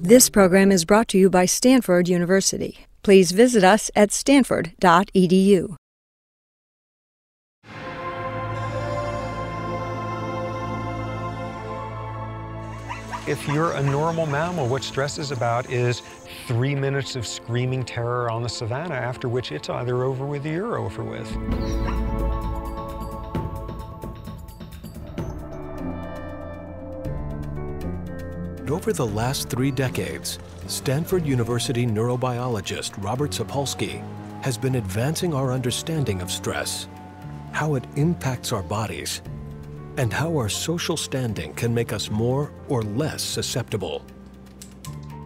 This program is brought to you by Stanford University. Please visit us at stanford.edu. If you're a normal mammal, what stress is about is 3 minutes of screaming terror on the savannah, after which it's either over with or you're over with. Over the last 3 decades, Stanford University neurobiologist Robert Sapolsky has been advancing our understanding of stress, how it impacts our bodies, and how our social standing can make us more or less susceptible.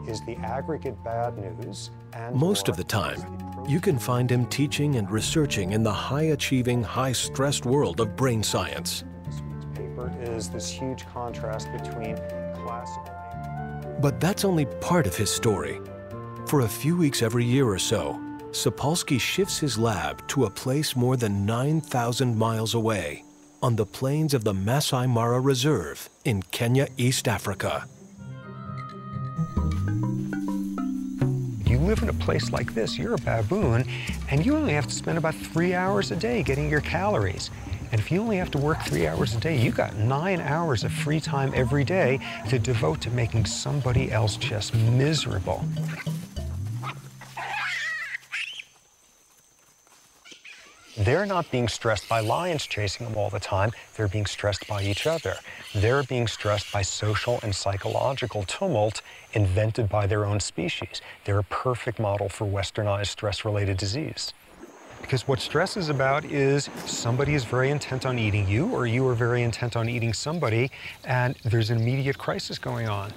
Is the aggregate bad news and Most of the time, you can find him teaching and researching in the high-achieving, high-stressed world of brain science. This week's paper is this huge contrast between classical. But that's only part of his story. For a few weeks every year or so, Sapolsky shifts his lab to a place more than 9,000 miles away on the plains of the Masai Mara Reserve in Kenya, East Africa. You live in a place like this, you're a baboon, and you only have to spend about 3 hours a day getting your calories. And if you only have to work 3 hours a day, you got 9 hours of free time every day to devote to making somebody else just miserable. They're not being stressed by lions chasing them all the time. They're being stressed by each other. They're being stressed by social and psychological tumult invented by their own species. They're a perfect model for westernized stress-related disease. Because what stress is about is somebody is very intent on eating you, or you are very intent on eating somebody, and there's an immediate crisis going on.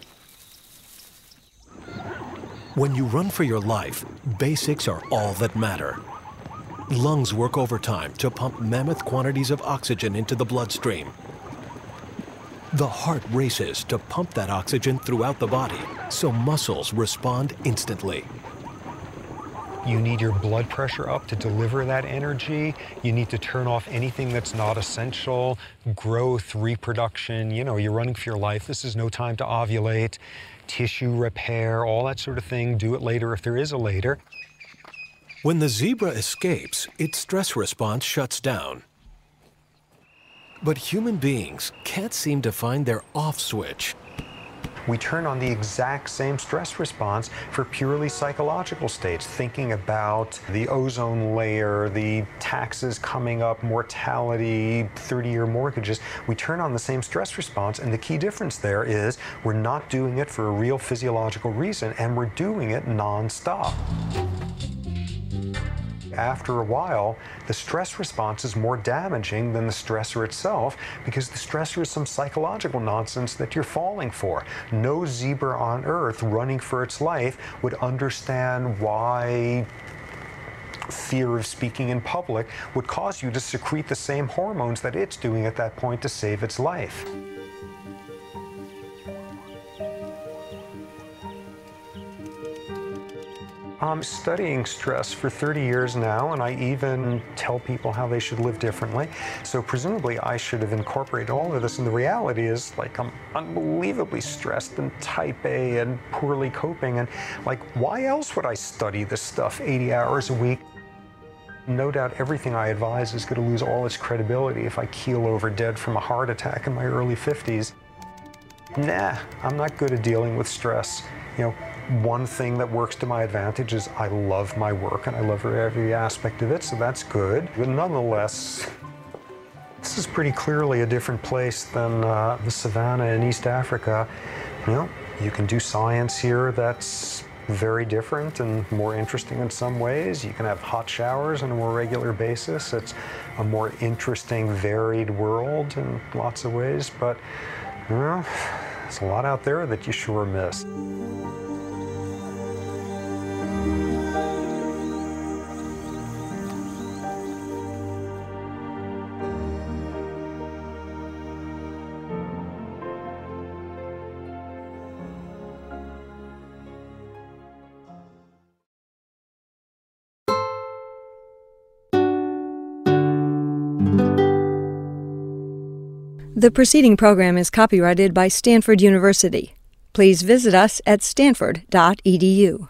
When you run for your life, basics are all that matter. Lungs work overtime to pump mammoth quantities of oxygen into the bloodstream. The heart races to pump that oxygen throughout the body, so muscles respond instantly. You need your blood pressure up to deliver that energy. You need to turn off anything that's not essential. Growth, reproduction, you know, you're running for your life. This is no time to ovulate. Tissue repair, all that sort of thing. Do it later if there is a later. When the zebra escapes, its stress response shuts down. But human beings can't seem to find their off switch. We turn on the exact same stress response for purely psychological states, thinking about the ozone layer, the taxes coming up, mortality, 30-year mortgages. We turn on the same stress response, and the key difference there is we're not doing it for a real physiological reason, and we're doing it nonstop. After a while, the stress response is more damaging than the stressor itself, because the stressor is some psychological nonsense that you're falling for. No zebra on Earth running for its life would understand why fear of speaking in public would cause you to secrete the same hormones that it's doing at that point to save its life. I'm studying stress for 30 years now, and I even tell people how they should live differently. So presumably I should have incorporated all of this, and the reality is, like, I'm unbelievably stressed and type A and poorly coping, and like, why else would I study this stuff 80 hours a week? No doubt everything I advise is going to lose all its credibility if I keel over dead from a heart attack in my early 50s. Nah, I'm not good at dealing with stress. You know, one thing that works to my advantage is I love my work and I love every aspect of it, so that's good. But nonetheless, this is pretty clearly a different place than the savannah in East Africa. You know, you can do science here that's very different and more interesting in some ways. You can have hot showers on a more regular basis. It's a more interesting, varied world in lots of ways, but you know, there's a lot out there that you sure miss. The preceding program is copyrighted by Stanford University. Please visit us at stanford.edu.